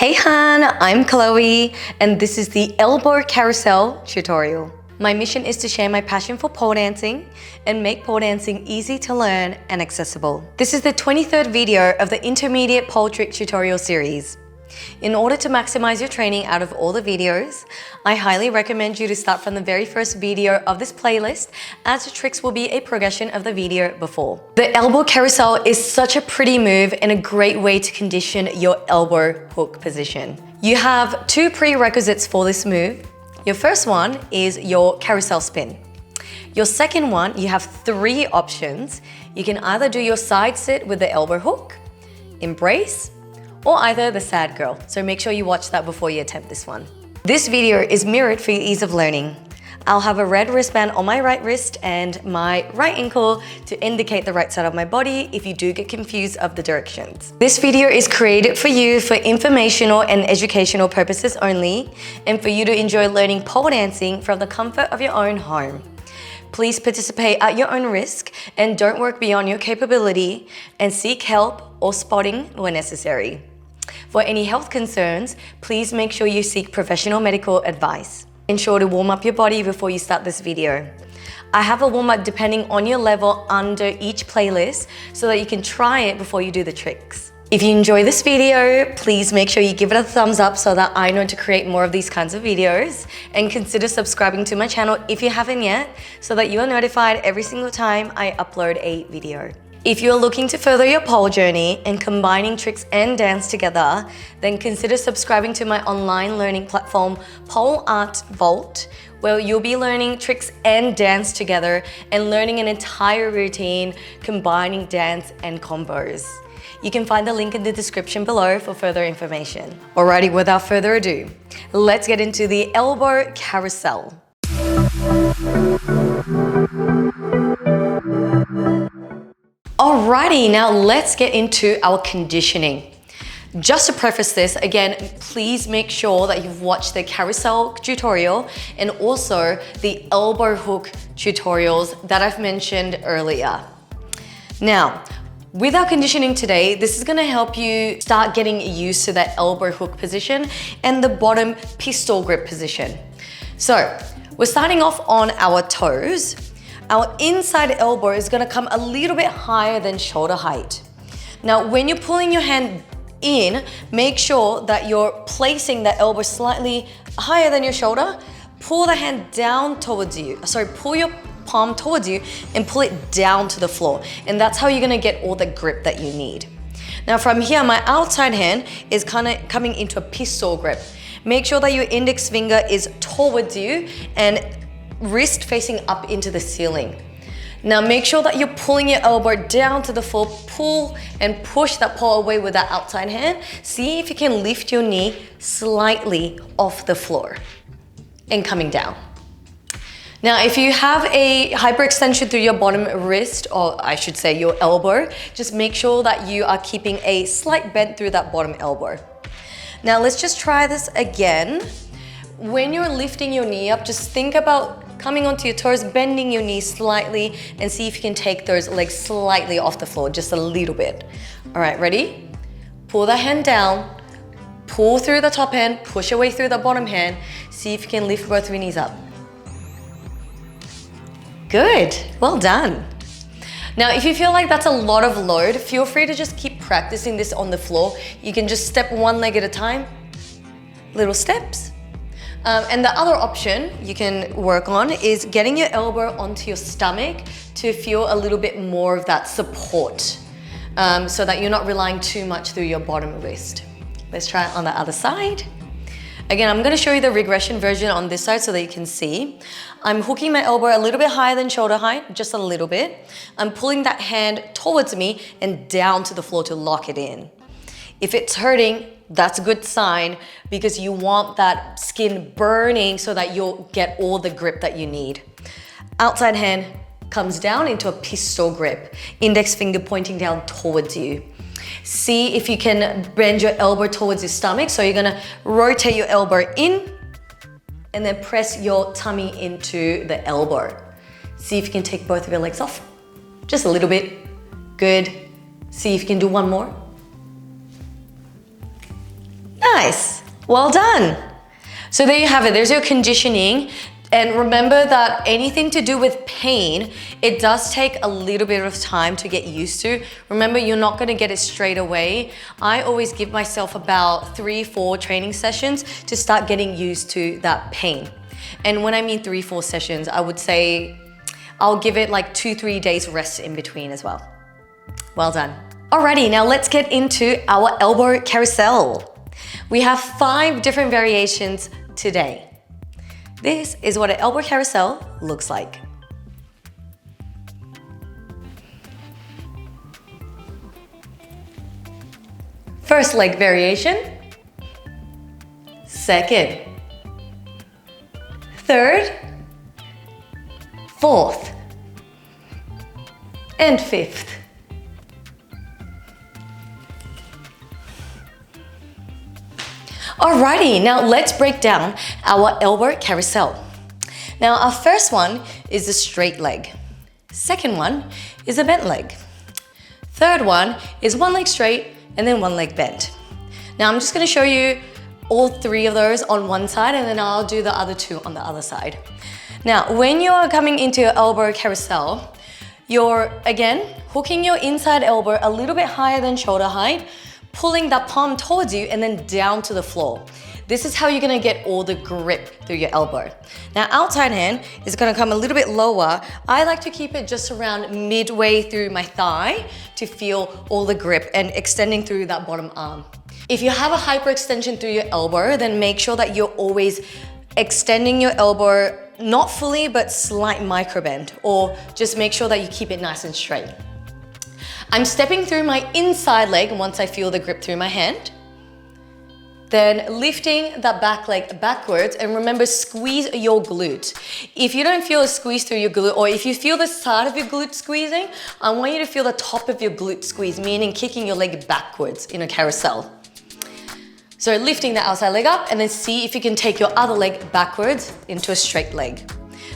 Hey Han, I'm Chloe, and this is the Elbow Carousel tutorial. My mission is to share my passion for pole dancing and make pole dancing easy to learn and accessible. This is the 23rd video of the intermediate pole trick tutorial series. In order to maximize your training out of all the videos, I highly recommend you to start from the very first video of this playlist, as the tricks will be a progression of the video before. The elbow carousel is such a pretty move and a great way to condition your elbow hook position. You have two prerequisites for this move. Your first one is your carousel spin. Your second one, you have three options. You can either do your side sit with the elbow hook, embrace, or either the sad girl. So make sure you watch that before you attempt this one. This video is mirrored for your ease of learning. I'll have a red wristband on my right wrist and my right ankle to indicate the right side of my body if you do get confused of the directions. This video is created for you for informational and educational purposes only, and for you to enjoy learning pole dancing from the comfort of your own home. Please participate at your own risk and don't work beyond your capability, and seek help or spotting when necessary. For any health concerns, please make sure you seek professional medical advice. Ensure to warm up your body before you start this video. I have a warm-up depending on your level under each playlist so that you can try it before you do the tricks. If you enjoy this video, please make sure you give it a thumbs up so that I know to create more of these kinds of videos, and consider subscribing to my channel if you haven't yet so that you are notified every single time I upload a video. If you're looking to further your pole journey and combining tricks and dance together, then consider subscribing to my online learning platform, Pole Art Vault, where you'll be learning tricks and dance together and learning an entire routine combining dance and combos. You can find the link in the description below for further information. Alrighty, without further ado, let's get into the elbow carousel. Alrighty, now let's get into our conditioning. Just to preface this, again, please make sure that you've watched the carousel tutorial and also the elbow hook tutorials that I've mentioned earlier. Now, with our conditioning today, this is gonna help you start getting used to that elbow hook position and the bottom pistol grip position. So, we're starting off on our toes. Our inside elbow is gonna come a little bit higher than shoulder height. Now, when you're pulling your hand in, make sure that you're placing the elbow slightly higher than your shoulder. Pull the hand down towards you. Sorry, pull your palm towards you and pull it down to the floor. And that's how you're gonna get all the grip that you need. Now from here, my outside hand is kind of coming into a pistol grip. Make sure that your index finger is towards you and wrist facing up into the ceiling. Now make sure that you're pulling your elbow down to the floor. Pull and push that pole away with that outside hand. See if you can lift your knee slightly off the floor and coming down. Now, if you have a hyperextension through your bottom wrist, or I should say your elbow, just make sure that you are keeping a slight bend through that bottom elbow. Now, let's just try this again. When you're lifting your knee up, just think about coming onto your toes, bending your knees slightly, and see if you can take those legs slightly off the floor, just a little bit. All right, ready? Pull the hand down, pull through the top hand, push away through the bottom hand. See if you can lift both of your knees up. Good, well done. Now, if you feel like that's a lot of load, feel free to just keep practicing this on the floor. You can just step one leg at a time, little steps. And the other option you can work on is getting your elbow onto your stomach to feel a little bit more of that support, so that you're not relying too much through your bottom wrist. Let's try it on the other side. Again, I'm gonna show you the regression version on this side so that you can see. I'm hooking my elbow a little bit higher than shoulder height, just a little bit. I'm pulling that hand towards me and down to the floor to lock it in. If it's hurting, that's a good sign, because you want that skin burning so that you'll get all the grip that you need. Outside hand comes down into a pistol grip, index finger pointing down towards you. See if you can bend your elbow towards your stomach. So you're gonna rotate your elbow in and then press your tummy into the elbow. See if you can take both of your legs off. Just a little bit. Good. See if you can do one more. Nice, well done. So there you have it, there's your conditioning. And remember that anything to do with pain, it does take a little bit of time to get used to. Remember, you're not gonna get it straight away. I always give myself about 3-4 training sessions to start getting used to that pain. And when I mean 3-4 sessions, I would say I'll give it like 2-3 days rest in between as well. Well done. Alrighty, now let's get into our elbow carousel. We have 5 different variations today. This is what an elbow carousel looks like. First leg variation, second, third, fourth, and fifth. Alrighty, now let's break down our elbow carousel. Now our first one is a straight leg. Second one is a bent leg. Third one is one leg straight and then one leg bent. Now I'm just gonna show you all 3 of those on one side and then I'll do the other 2 on the other side. Now, when you are coming into your elbow carousel, you're again hooking your inside elbow a little bit higher than shoulder height, pulling that palm towards you and then down to the floor. This is how you're gonna get all the grip through your elbow. Now, outside hand is gonna come a little bit lower. I like to keep it just around midway through my thigh to feel all the grip and extending through that bottom arm. If you have a hyperextension through your elbow, then make sure that you're always extending your elbow, not fully, but slight micro bend, or just make sure that you keep it nice and straight. I'm stepping through my inside leg once I feel the grip through my hand. Then lifting that back leg backwards, and remember, squeeze your glute. If you don't feel a squeeze through your glute, or if you feel the side of your glute squeezing, I want you to feel the top of your glute squeeze, meaning kicking your leg backwards in a carousel. So lifting the outside leg up and then see if you can take your other leg backwards into a straight leg.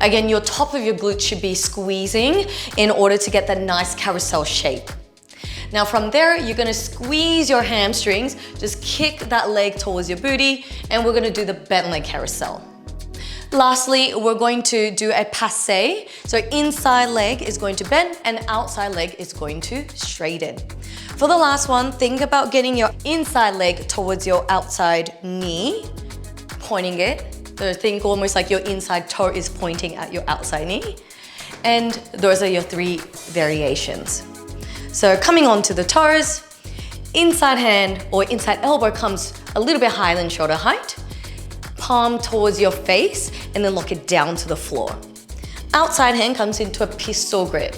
Again, your top of your glute should be squeezing in order to get that nice carousel shape. Now from there, you're gonna squeeze your hamstrings, just kick that leg towards your booty, and we're gonna do the bent leg carousel. Lastly, we're going to do a passe. So inside leg is going to bend and outside leg is going to straighten. For the last one, think about getting your inside leg towards your outside knee, pointing it. So think almost like your inside toe is pointing at your outside knee. And those are your 3 variations. So coming onto the toes, inside hand or inside elbow comes a little bit higher than shoulder height. Palm towards your face and then lock it down to the floor. Outside hand comes into a pistol grip.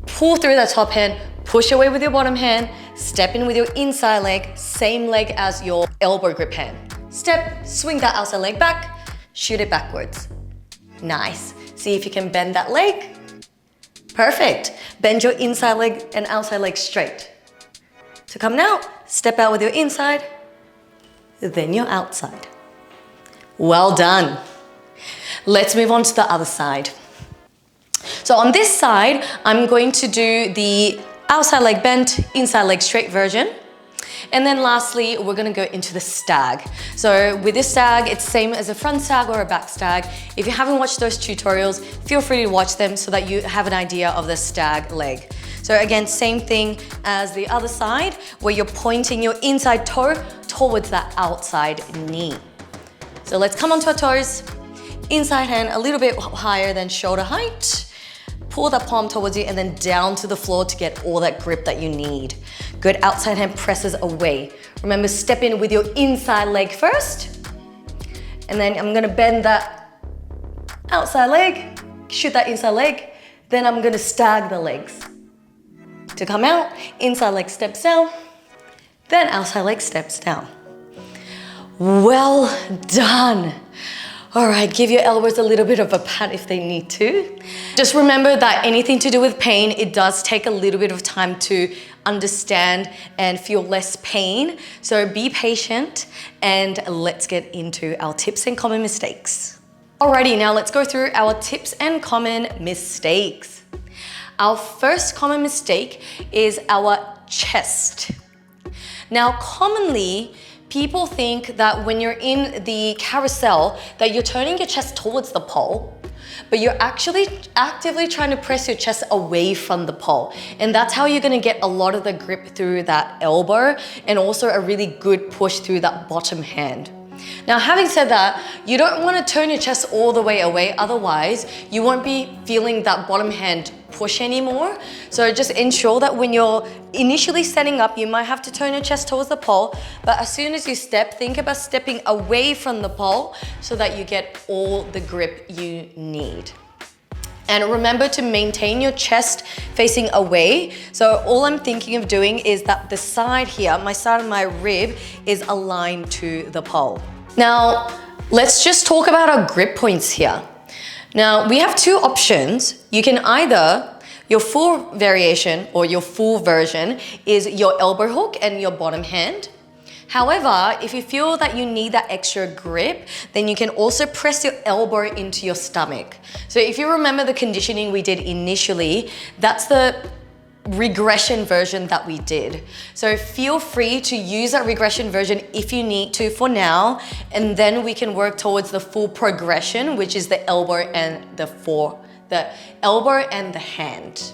Pull through that top hand, push away with your bottom hand, step in with your inside leg, same leg as your elbow grip hand. Step, swing that outside leg back, shoot it backwards. Nice. See if you can bend that leg. Perfect. Bend your inside leg and outside leg straight. To come now, step out with your inside, then your outside. Well done. Let's move on to the other side. So on this side, I'm going to do the outside leg bent, inside leg straight version. And then lastly, we're gonna go into the stag. So with this stag, it's same as a front stag or a back stag. If you haven't watched those tutorials, feel free to watch them so that you have an idea of the stag leg. So again, same thing as the other side, where you're pointing your inside toe towards that outside knee. So let's come onto our toes. Inside hand a little bit higher than shoulder height. Pull that palm towards you and then down to the floor to get all that grip that you need. Good, outside hand presses away. Remember, step in with your inside leg first. And then I'm gonna bend that outside leg, shoot that inside leg. Then I'm gonna stag the legs. To come out, inside leg steps down, then outside leg steps down. Well done. All right, give your elbows a little bit of a pat if they need to. Just remember that anything to do with pain, it does take a little bit of time to understand and feel less pain. So be patient and let's get into our tips and common mistakes. Alrighty, now let's go through our tips and common mistakes. Our first common mistake is our chest. Now, commonly, People think that when you're in the carousel that you're turning your chest towards the pole, but you're actually actively trying to press your chest away from the pole. And that's how you're gonna get a lot of the grip through that elbow and also a really good push through that bottom hand. Now, having said that, you don't want to turn your chest all the way away, otherwise you won't be feeling that bottom hand push anymore. So just ensure that when you're initially setting up, you might have to turn your chest towards the pole, but as soon as you step, think about stepping away from the pole so that you get all the grip you need. And remember to maintain your chest facing away. So all I'm thinking of doing is that the side here, my side of my rib is aligned to the pole. Now, let's just talk about our grip points here. Now, we have two options. You can either, your full variation or your full version is your elbow hook and your bottom hand. However, if you feel that you need that extra grip, then you can also press your elbow into your stomach. So if you remember the conditioning we did initially, that's the regression version that we did. So feel free to use that regression version if you need to for now, and then we can work towards the full progression, which is the elbow and the elbow and the hand.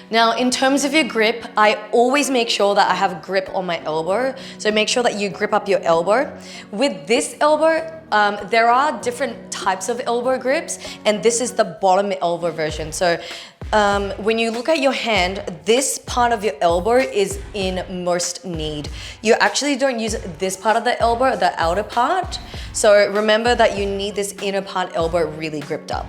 Now, in terms of your grip, I always make sure that I have grip on my elbow. So make sure that you grip up your elbow. With this elbow, there are different types of elbow grips, and this is the bottom elbow version. So when you look at your hand, this part of your elbow is in most need. You actually don't use this part of the elbow, the outer part. So remember that you need this inner part elbow really gripped up.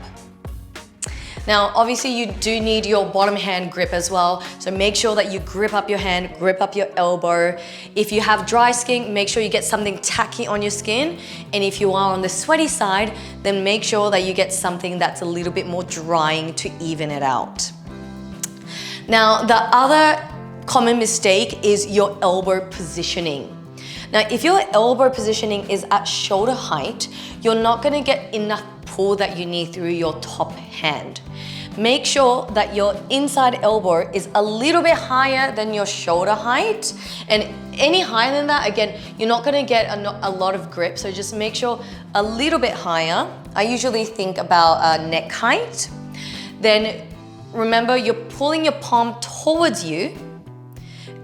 Now, obviously you do need your bottom hand grip as well. So make sure that you grip up your hand, grip up your elbow. If you have dry skin, make sure you get something tacky on your skin. And if you are on the sweaty side, then make sure that you get something that's a little bit more drying to even it out. Now, the other common mistake is your elbow positioning. Now, if your elbow positioning is at shoulder height, you're not gonna get enough pull that you need through your top hand. Make sure that your inside elbow is a little bit higher than your shoulder height, and any higher than that, again, you're not gonna get a lot of grip, so just make sure a little bit higher. I usually think about neck height. Then remember, you're pulling your palm towards you,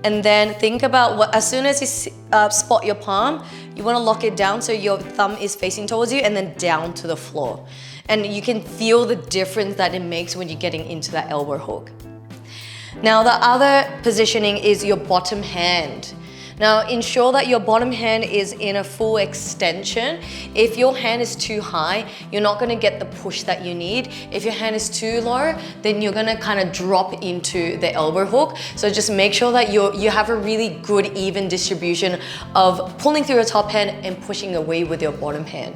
and then think about as soon as you spot your palm, you want to lock it down so your thumb is facing towards you and then down to the floor. And you can feel the difference that it makes when you're getting into that elbow hook. Now, the other positioning is your bottom hand. Now, ensure that your bottom hand is in a full extension. If your hand is too high, you're not gonna get the push that you need. If your hand is too low, then you're gonna kind of drop into the elbow hook. So just make sure that you have a really good even distribution of pulling through your top hand and pushing away with your bottom hand.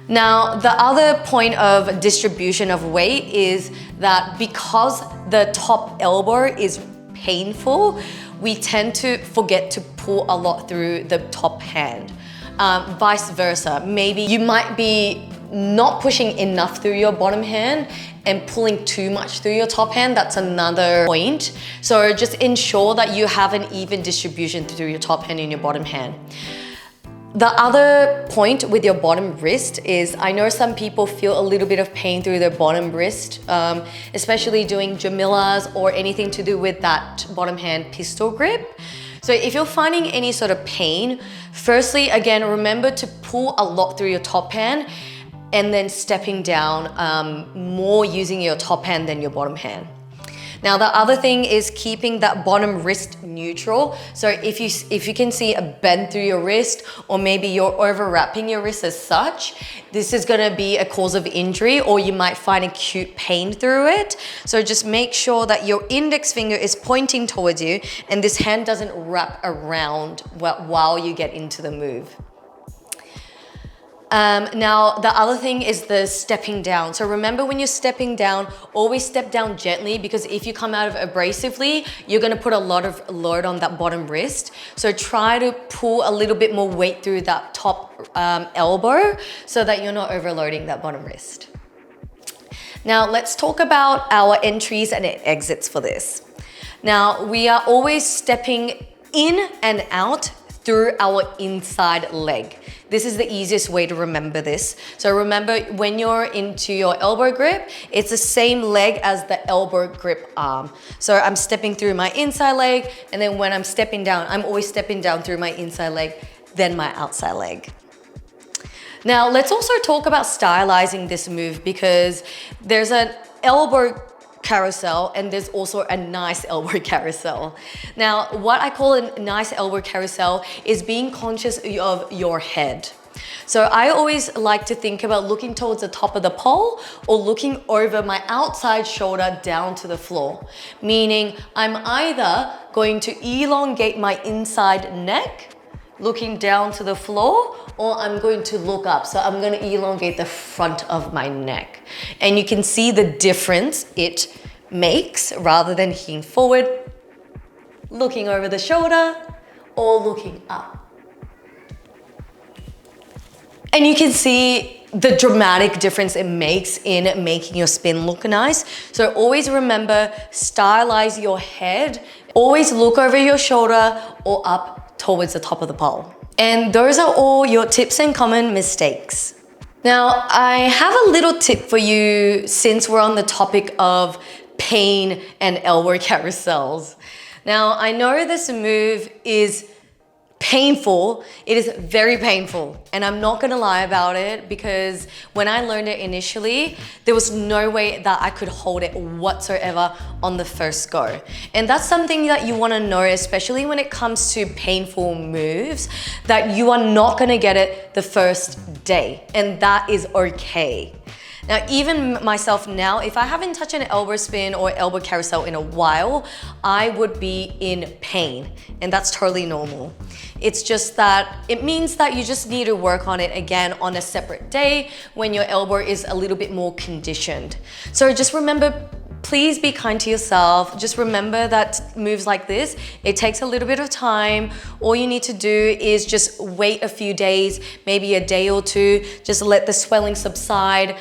Now, the other point of distribution of weight is that because the top elbow is painful, we tend to forget to pull a lot through the top hand. Vice versa, maybe you might be not pushing enough through your bottom hand and pulling too much through your top hand. That's another point. So just ensure that you have an even distribution through your top hand and your bottom hand. The other point with your bottom wrist is, I know some people feel a little bit of pain through their bottom wrist, especially doing Jamilas or anything to do with that bottom hand pistol grip. So if you're finding any sort of pain, firstly, again, remember to pull a lot through your top hand and then stepping down more using your top hand than your bottom hand. Now, the other thing is keeping that bottom wrist neutral. So if you can see a bend through your wrist, or maybe you're overwrapping your wrist as such, this is gonna be a cause of injury, or you might find acute pain through it. So just make sure that your index finger is pointing towards you and this hand doesn't wrap around while you get into the move. Now, the other thing is the stepping down. So remember, when you're stepping down, always step down gently, because if you come out of abrasively, you're gonna put a lot of load on that bottom wrist. So try to pull a little bit more weight through that top elbow so that you're not overloading that bottom wrist. Now, let's talk about our entries and exits for this. Now, we are always stepping in and out through our inside leg. This is the easiest way to remember this. So remember, when you're into your elbow grip, it's the same leg as the elbow grip arm. So I'm stepping through my inside leg, and then when I'm stepping down, I'm always stepping down through my inside leg, then my outside leg. Now, let's also talk about stylizing this move, because there's an elbow carousel and there's also a nice elbow carousel. Now, what I call a nice elbow carousel is being conscious of your head. So I always like to think about looking towards the top of the pole or looking over my outside shoulder down to the floor. Meaning I'm either going to elongate my inside neck, looking down to the floor, or I'm going to look up. So I'm going to elongate the front of my neck. And you can see the difference it makes rather than leaning forward, looking over the shoulder, or looking up. And you can see the dramatic difference it makes in making your spin look nice. So always remember, stylize your head. Always look over your shoulder or up towards the top of the pole. And those are all your tips and common mistakes. Now, I have a little tip for you since we're on the topic of pain and elbow carousels. Now, I know this move is painful. It is very painful, and I'm not gonna lie about it, because when I learned it initially, there was no way that I could hold it whatsoever on the first go. And that's something that you wanna know, especially when it comes to painful moves, that you are not gonna get it the first day, and that is okay. Now, even myself now, if I haven't touched an elbow spin or elbow carousel in a while, I would be in pain, and that's totally normal. It's just that it means that you just need to work on it again on a separate day when your elbow is a little bit more conditioned. So just remember, please be kind to yourself. Just remember that moves like this, it takes a little bit of time. All you need to do is just wait a few days, maybe a day or two, just let the swelling subside.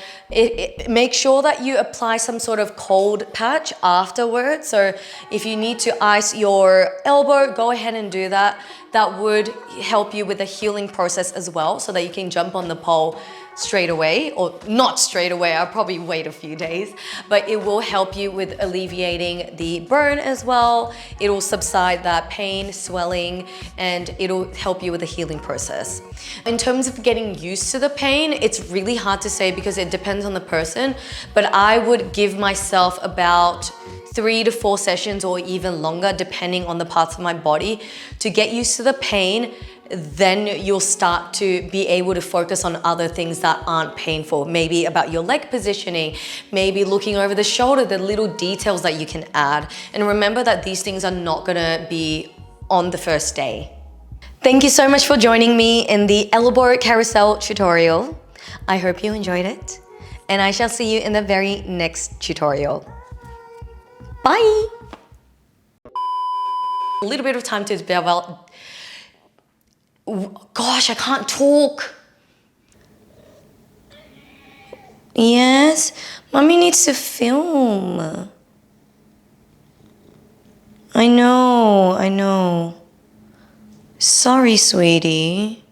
Make sure that you apply some sort of cold patch afterwards. So if you need to ice your elbow, go ahead and do that. That would help you with the healing process as well, so that you can jump on the pole straight away, or not straight away, I'll probably wait a few days, but it will help you with alleviating the burn as well. It will subside that pain, swelling, and it'll help you with the healing process. In terms of getting used to the pain, it's really hard to say because it depends on the person, but I would give myself about 3 to 4 sessions or even longer, depending on the parts of my body, to get used to the pain. Then you'll start to be able to focus on other things that aren't painful. Maybe about your leg positioning, maybe looking over the shoulder, the little details that you can add. And remember that these things are not gonna be on the first day. Thank you so much for joining me in the elbow carousel tutorial. I hope you enjoyed it, and I shall see you in the very next tutorial. Bye. A little bit of time to develop. Gosh, I can't talk. Yes, mommy needs to film. I know. Sorry, sweetie.